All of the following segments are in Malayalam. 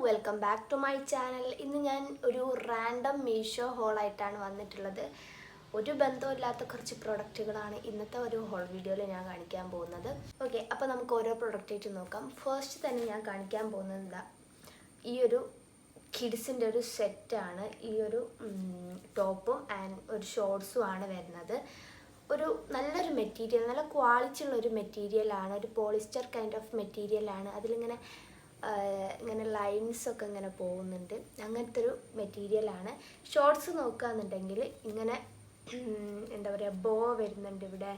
Welcome back to my channel. ഇന്ന് ഞാൻ ഒരു റാൻഡം മീഷോ ഹോളായിട്ടാണ് വന്നിട്ടുള്ളത്. ഒരു ബന്ധമില്ലാത്ത കുറച്ച് പ്രൊഡക്റ്റുകളാണ് ഇന്നത്തെ ഒരു ഹോൾ വീഡിയോയിൽ ഞാൻ കാണിക്കാൻ പോകുന്നത്. ഓക്കെ, അപ്പോൾ നമുക്ക് ഓരോ പ്രൊഡക്റ്റായിട്ട് നോക്കാം. ഫസ്റ്റ് തന്നെ ഞാൻ കാണിക്കാൻ പോകുന്നത് ഈ ഒരു കിഡ്സിൻ്റെ ഒരു സെറ്റാണ്. ഈ ഒരു ടോപ്പും ആൻഡ് ഒരു ഷോർട്സും ആണ് വരുന്നത്. ഒരു നല്ലൊരു മെറ്റീരിയൽ, നല്ല ക്വാളിറ്റി ഉള്ളൊരു മെറ്റീരിയലാണ്. ഒരു പോളിസ്റ്റർ കൈൻഡ് ഓഫ് മെറ്റീരിയലാണ്. അതിലിങ്ങനെ ഇങ്ങനെ ലൈൻസൊക്കെ ഇങ്ങനെ പോകുന്നുണ്ട്. അങ്ങനത്തെ ഒരു മെറ്റീരിയലാണ്. ഷോർട്സ് നോക്കുകയെന്നുണ്ടെങ്കിൽ ഇങ്ങനെ എന്താ പറയുക, ബോ വരുന്നുണ്ട് ഇവിടെ.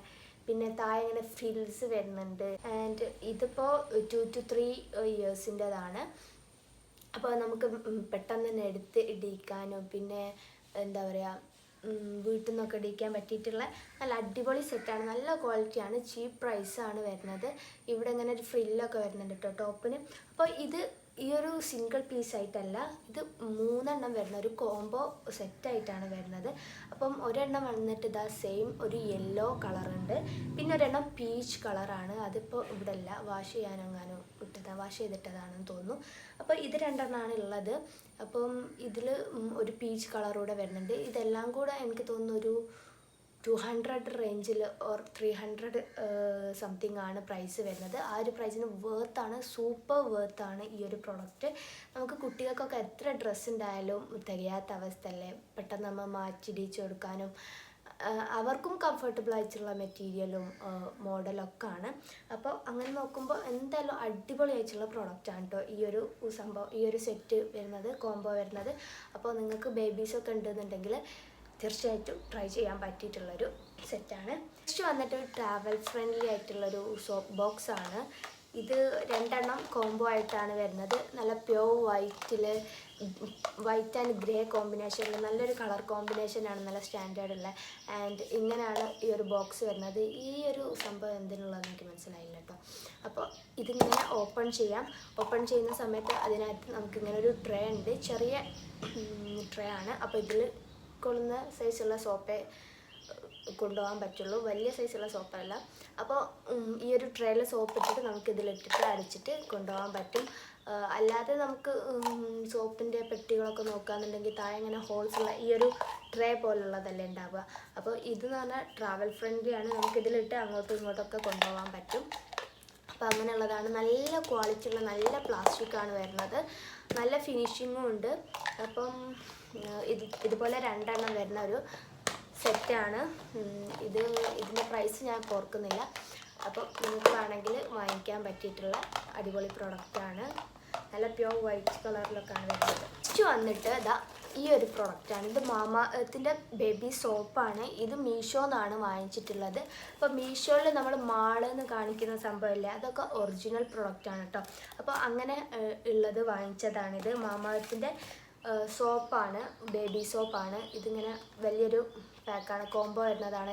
പിന്നെ താഴെ ഇങ്ങനെ ഫ്രിൽസ് വരുന്നുണ്ട്. ആൻഡ് ഇതിപ്പോൾ 2 to 3 ഇയേഴ്സിൻ്റെതാണ്. അപ്പോൾ നമുക്ക് പെട്ടെന്ന് തന്നെ എടുത്ത് ഇടിക്കാനും പിന്നെ എന്താ പറയുക, വീട്ടിൽ നിന്നൊക്കെ ഇടിക്കാൻ പറ്റിയിട്ടുള്ള നല്ല അടിപൊളി സെറ്റാണ്. നല്ല ക്വാളിറ്റിയാണ്, ചീപ്പ് പ്രൈസാണ് വരുന്നത്. ഇവിടെ ഇങ്ങനെ ഒരു ഫ്രില്ലൊക്കെ വരുന്നുണ്ട് കേട്ടോ ടോപ്പിന്. അപ്പോൾ ഇത് ഈ ഒരു സിംഗിൾ പീസായിട്ടല്ല, ഇത് 3 വരുന്ന ഒരു കോംബോ സെറ്റായിട്ടാണ് വരുന്നത്. അപ്പം ഒരെണ്ണം വന്നിട്ട് ഇതാ സെയിം ഒരു യെല്ലോ കളറുണ്ട്, പിന്നെ ഒരെണ്ണം പീച്ച് കളറാണ്. അതിപ്പോൾ ഇവിടെ അല്ല, വാഷ് ചെയ്യാനെങ്ങാനും വാഷ് ചെയ്തിട്ടതാണെന്ന് തോന്നുന്നു. അപ്പോൾ ഇത് 2 ഉള്ളത്. അപ്പം ഇതിൽ ഒരു പീച്ച് കളറൂടെ വരുന്നുണ്ട്. ഇതെല്ലാം കൂടെ എനിക്ക് തോന്നുന്നു ഒരു 200 റേഞ്ചിൽ ഓർ 300 സംതിങ് ആണ് പ്രൈസ് വരുന്നത്. ആ ഒരു പ്രൈസിന് വേർത്താണ്, സൂപ്പർ വേർത്താണ് ഈ ഒരു പ്രൊഡക്റ്റ്. നമുക്ക് കുട്ടികൾക്കൊക്കെ എത്ര ഡ്രസ്സ് ഉണ്ടായാലും തികയാത്ത അവസ്ഥയല്ലേ. പെട്ടെന്ന് നമ്മൾ മാറ്റിടിച്ച് കൊടുക്കാനും അവർക്കും കംഫർട്ടബിൾ ആയിട്ടുള്ള മെറ്റീരിയലും മോഡലൊക്കെ ആണ്. അപ്പോൾ അങ്ങനെ നോക്കുമ്പോൾ എന്തായാലും അടിപൊളിയായിട്ടുള്ള പ്രൊഡക്റ്റാണ് കേട്ടോ ഈ ഒരു സംഭവം, ഈ ഒരു സെറ്റ് വരുന്നത്, കോംബോ വരുന്നത്. അപ്പോൾ നിങ്ങൾക്ക് ബേബീസൊക്കെ ഉണ്ടെന്നുണ്ടെങ്കിൽ തീർച്ചയായിട്ടും ട്രൈ ചെയ്യാൻ പറ്റിയിട്ടുള്ളൊരു സെറ്റാണ്. നെക്സ്റ്റ് വന്നിട്ട് ട്രാവൽ ഫ്രണ്ട്ലി ആയിട്ടുള്ളൊരു സോപ്പ് ബോക്സ് ആണ്. ഇത് 2 കോംബോ ആയിട്ടാണ് വരുന്നത്. നല്ല പ്യോർ വൈറ്റ് ആൻഡ് ഗ്രേ കോമ്പിനേഷനിൽ നല്ലൊരു കളർ കോമ്പിനേഷനാണ്, നല്ല സ്റ്റാൻഡേർഡുള്ള. ആൻഡ് ഇങ്ങനെയാണ് ഈ ഒരു ബോക്സ് വരുന്നത്. ഈ ഒരു സംഭവം എന്തിനുള്ളതെന്ന് എനിക്ക് മനസ്സിലായില്ല കേട്ടോ. അപ്പോൾ ഇതിങ്ങനെ ഓപ്പൺ ചെയ്യാം. ഓപ്പൺ ചെയ്യുന്ന സമയത്ത് അതിനകത്ത് നമുക്കിങ്ങനെ ഒരു ട്രേ ഉണ്ട്, ചെറിയ ട്രേ ആണ്. അപ്പോൾ ഇതിൽ കൊള്ളുന്ന സൈസുള്ള സോപ്പേ കൊണ്ടുപോകാൻ പറ്റുള്ളൂ, വലിയ സൈസുള്ള സോപ്പല്ല. അപ്പോൾ ഈ ഒരു ട്രേയിൽ സോപ്പ് ഇട്ടിട്ട് നമുക്ക് ഇതിലിട്ടിട്ട് അടിച്ചിട്ട് കൊണ്ടുപോകാൻ പറ്റും. അല്ലാതെ നമുക്ക് സോപ്പിൻ്റെ പെട്ടികളൊക്കെ നോക്കുകയെന്നുണ്ടെങ്കിൽ താഴെ ഇങ്ങനെ ഹോൾസുള്ള ഈ ഒരു ട്രേ പോലുള്ളതല്ലേ ഉണ്ടാവുക. അപ്പോൾ ഇതെന്ന് പറഞ്ഞാൽ ട്രാവൽ ഫ്രണ്ട്ലി ആണ്, നമുക്കിതിലിട്ട് അങ്ങോട്ടും ഇങ്ങോട്ടൊക്കെ കൊണ്ടുപോകാൻ പറ്റും. അപ്പോൾ അങ്ങനെയുള്ളതാണ്. നല്ല ക്വാളിറ്റി ഉള്ള നല്ല പ്ലാസ്റ്റിക്കാണ് വരുന്നത്, നല്ല ഫിനിഷിങ്ങും ഉണ്ട്. അപ്പം ഇതുപോലെ 2 വരുന്ന ഒരു സെറ്റാണ് ഇതിൻ്റെ പ്രൈസ് ഞാൻ ഓർക്കുന്നില്ല. അപ്പോൾ നിങ്ങൾക്ക് വേണമെങ്കിൽ വാങ്ങിക്കാൻ പറ്റിയിട്ടുള്ള അടിപൊളി പ്രൊഡക്റ്റാണ്. നല്ല പ്യോർ വൈറ്റ് കളറിലൊക്കെയാണ് വരുന്നത്. നെക്സ്റ്റ് വന്നിട്ട് ഇതാ ഈ ഒരു പ്രൊഡക്റ്റാണ്. ഇത് മാമാഅർത്തിൻ്റെ ബേബി സോപ്പാണ്. ഇത് മീഷോന്നാണ് വാങ്ങിച്ചിട്ടുള്ളത്. അപ്പോൾ മീഷോയിൽ നമ്മൾ മാളെന്ന് കാണിക്കുന്ന സംഭവമില്ലേ, അതൊക്കെ ഒറിജിനൽ പ്രൊഡക്റ്റാണ് കേട്ടോ. അപ്പോൾ അങ്ങനെ ഉള്ളത് വാങ്ങിച്ചതാണിത്. മാമാഅർത്തിൻ്റെ സോപ്പാണ്, ബേബി സോപ്പാണ്. ഇതിങ്ങനെ വലിയൊരു പാക്കാണ്, കോംബോ വരുന്നതാണ്.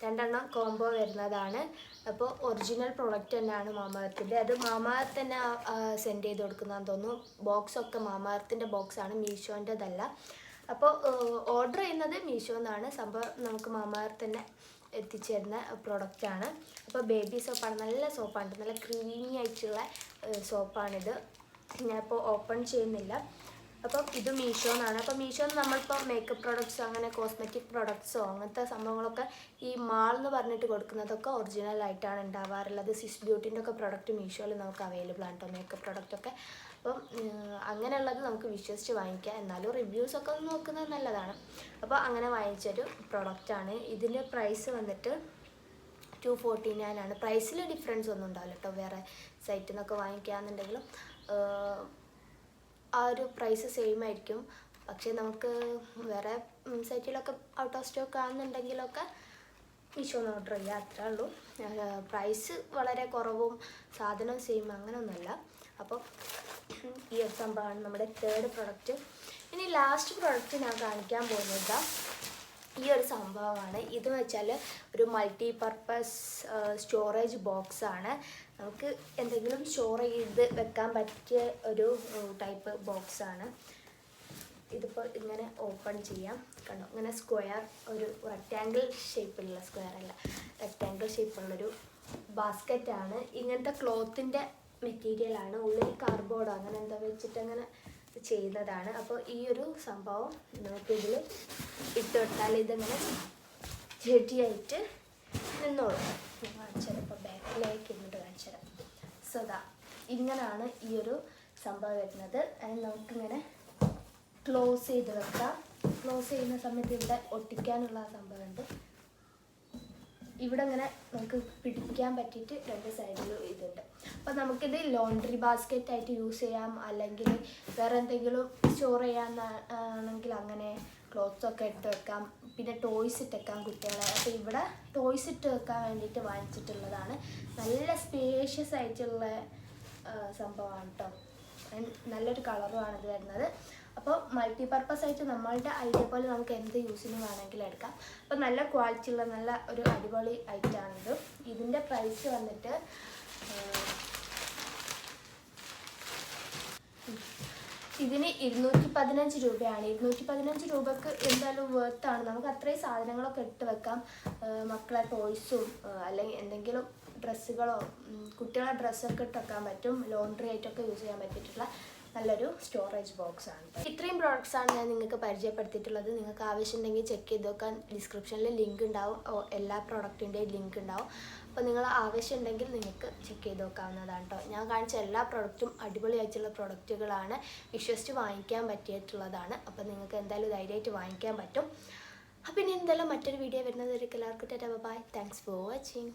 2 കോംബോ വരുന്നതാണ്. അപ്പോൾ ഒറിജിനൽ പ്രൊഡക്റ്റ് തന്നെയാണ് മാമാഅർത്തിൻ്റെ. അത് മാമാഅർത്ത് തന്നെ സെൻഡ് ചെയ്ത് കൊടുക്കുന്നതെന്ന് തോന്നുന്നു. ബോക്സൊക്കെ മാമാഅർത്തിൻ്റെ ബോക്സാണ്, മീഷോൻ്റെതല്ല. അപ്പോൾ ഓർഡർ ചെയ്യുന്നത് മീഷോന്നാണ്, സംഭവം നമുക്ക് മാമാഅർത്ത് തന്നെ എത്തിച്ചേരുന്ന പ്രൊഡക്റ്റാണ്. അപ്പോൾ ബേബി സോപ്പാണ്, നല്ല സോപ്പാണ്, നല്ല ക്രീമി ആയിട്ടുള്ള സോപ്പാണിത്. ഞാനിപ്പോൾ ഓപ്പൺ ചെയ്യുന്നില്ല. അപ്പം ഇത് മീഷോന്നാണ്. അപ്പോൾ മീഷോന്ന് നമ്മളിപ്പോൾ മേക്കപ്പ് പ്രോഡക്ട്സോ അങ്ങനെ കോസ്മെറ്റിക് പ്രോഡക്ട്സോ അങ്ങനത്തെ സംഭവങ്ങളൊക്കെ ഈ മാൾ എന്ന് പറഞ്ഞിട്ട് കൊടുക്കുന്നതൊക്കെ ഒറിജിനൽ ആയിട്ടാണ് ഉണ്ടാവാറുള്ളത്. സിസ് ബ്യൂട്ടിൻ്റെ ഒക്കെ പ്രോഡക്റ്റ് മീഷോയിൽ നമുക്ക് അവൈലബിൾ ആണ് കേട്ടോ, മേക്കപ്പ് പ്രോഡക്റ്റൊക്കെ. അപ്പം അങ്ങനെയുള്ളത് നമുക്ക് വിശ്വസിച്ച് വാങ്ങിക്കാം. എന്നാലും റിവ്യൂസൊക്കെ ഒന്ന് നോക്കുന്നത് നല്ലതാണ്. അപ്പോൾ അങ്ങനെ വാങ്ങിച്ചൊരു പ്രൊഡക്റ്റാണ്. ഇതിൻ്റെ പ്രൈസ് വന്നിട്ട് 249 ആണ്. പ്രൈസിൽ ഡിഫറൻസ് ഒന്നും ഉണ്ടാവില്ല കേട്ടോ, വേറെ സൈറ്റിൽ നിന്നൊക്കെ വാങ്ങിക്കുകയാണെന്നുണ്ടെങ്കിലും ആ ഒരു പ്രൈസ് സെയിം ആയിരിക്കും. പക്ഷേ നമുക്ക് വേറെ സൈറ്റിലൊക്കെ ഔട്ട് ഓഫ് സ്റ്റോക്ക് ആണെന്നുണ്ടെങ്കിലൊക്കെ മീഷോന്ന് ഓർഡർ ചെയ്യുക, അത്രേ ഉള്ളൂ. പ്രൈസ് വളരെ കുറവും സാധനം സെയിം അങ്ങനെയൊന്നുമല്ല. അപ്പോൾ ഈ ഒരു സംഭവമാണ് നമ്മുടെ 3rd പ്രൊഡക്റ്റ്. ഇനി ലാസ്റ്റ് പ്രൊഡക്റ്റ് ഞാൻ കാണിക്കാൻ പോകുന്നത് ഈ ഒരു സംഭവമാണ്. ഇതെന്ന് വെച്ചാൽ ഒരു മൾട്ടി പർപ്പസ് സ്റ്റോറേജ് ബോക്സാണ്. നമുക്ക് എന്തെങ്കിലും സ്റ്റോർ ചെയ്ത് വെക്കാൻ പറ്റിയ ഒരു ടൈപ്പ് ബോക്സാണ്. ഇതിപ്പോൾ ഇങ്ങനെ ഓപ്പൺ ചെയ്യാം, കണ്ടോ, ഇങ്ങനെ സ്ക്വയർ, ഒരു റെക്റ്റാങ്കിൾ ഷേപ്പിലുള്ള, സ്ക്വയർ അല്ല റെക്റ്റാങ്കിൾ ഷേപ്പുള്ളൊരു ബാസ്ക്കറ്റാണ്. ഇങ്ങനത്തെ ക്ലോത്തിൻ്റെ മെറ്റീരിയലാണ്. ഉള്ളിൽ കാർഡ്ബോർഡ് അങ്ങനെ എന്താ വെച്ചിട്ട് അങ്ങനെ ചെയ്യുന്നതാണ്. അപ്പോൾ ഈ ഒരു സംഭവം നമുക്കിതിൽ ഇട്ടുകൊടുത്താൽ ഇതിങ്ങനെ ചെടിയായിട്ട് നിന്നോളും. ഞാൻ കാണിച്ചുതരാം. ഇപ്പോൾ ബാക്കിലേക്ക് ഇരുന്നിട്ട് കാണിച്ചുതരാം. സോ ഇങ്ങനെയാണ് ഈ ഒരു സംഭവം വരുന്നത്. അത് നമുക്കിങ്ങനെ ക്ലോസ് ചെയ്ത് വെക്കാം. ക്ലോസ് ചെയ്യുന്ന സമയത്ത് ഇവിടെ ഒട്ടിക്കാനുള്ള സംഭവമുണ്ട്. ഇവിടെ ഇങ്ങനെ നമുക്ക് പിടിക്കാൻ പറ്റിയിട്ട് 2 സൈഡിലും ഇതുണ്ട്. അപ്പോൾ നമുക്കിത് ലോണ്ട്രി ബാസ്ക്കറ്റ് ആയിട്ട് യൂസ് ചെയ്യാം, അല്ലെങ്കിൽ വേറെ എന്തെങ്കിലും സ്റ്റോർ ചെയ്യാനാണെങ്കിൽ അങ്ങനെ ക്ലോത്ത്സൊക്കെ ഇട്ട് വെക്കാം. പിന്നെ ടോയ്സ് ഇട്ട് വെക്കാം കുട്ടികളെ. അപ്പോൾ ഇവിടെ ടോയ്സ് ഇട്ട് വെക്കാൻ വേണ്ടിയിട്ട് വാങ്ങിച്ചിട്ടുള്ളതാണ്. നല്ല സ്പേഷ്യസ് ആയിട്ടുള്ള സംഭവമാണ് കേട്ടോ. നല്ലൊരു കളറുമാണ് ഇത് വരുന്നത്. അപ്പോൾ മൾട്ടിപർപ്പസ് ആയിട്ട് നമ്മളുടെ ഐഡിയ പോലെ നമുക്ക് എന്ത് യൂസിന് വേണമെങ്കിലും എടുക്കാം. അപ്പോൾ നല്ല ക്വാളിറ്റി ഉള്ള നല്ല ഒരു അടിപൊളി ഐറ്റമാണിത്. ഇതിൻ്റെ പ്രൈസ് വന്നിട്ട് ഇതിന് 215 രൂപയാണ്. 215 രൂപക്ക് എന്തായാലും വേർത്താണ്. നമുക്ക് അത്രയും സാധനങ്ങളൊക്കെ ഇട്ട് വെക്കാം. മക്കളെ ടോയ്സും അല്ലെങ്കിൽ എന്തെങ്കിലും ഡ്രസ്സുകളോ കുട്ടികളെ ഡ്രസ്സൊക്കെ ഇട്ട് വെക്കാൻ പറ്റും. ലോണ്ട്രി ആയിട്ടൊക്കെ യൂസ് ചെയ്യാൻ പറ്റിയിട്ടുള്ള നല്ലൊരു സ്റ്റോറേജ് ബോക്സ് ആണ്. ഇത്രയും പ്രോഡക്റ്റ്സാണ് ഞാൻ നിങ്ങൾക്ക് പരിചയപ്പെടുത്തിയിട്ടുള്ളത്. നിങ്ങൾക്ക് ആവശ്യമുണ്ടെങ്കിൽ ചെക്ക് ചെയ്ത് നോക്കാൻ ഡിസ്ക്രിപ്ഷനിൽ ലിങ്ക് ഉണ്ടാവും. എല്ലാ പ്രോഡക്റ്റിൻ്റെയും ലിങ്ക് ഉണ്ടാവും. അപ്പോൾ നിങ്ങൾ ആവശ്യമുണ്ടെങ്കിൽ നിങ്ങൾക്ക് ചെക്ക് ചെയ്ത് നോക്കാവുന്നതാണ് കേട്ടോ. ഞാൻ കാണിച്ച എല്ലാ പ്രോഡക്റ്റും അടിപൊളിയായിട്ടുള്ള പ്രോഡക്റ്റുകളാണ്. വിശ്വസിച്ച് വാങ്ങിക്കാൻ പറ്റിയിട്ടുള്ളതാണ്. അപ്പോൾ നിങ്ങൾക്ക് എന്തായാലും ധൈര്യമായിട്ട് വാങ്ങിക്കാൻ പറ്റും. അപ്പോൾ ഇനി എന്തായാലും മറ്റൊരു വീഡിയോ വരുന്നത് എല്ലാവർക്കും tata bye. Thanks for watching.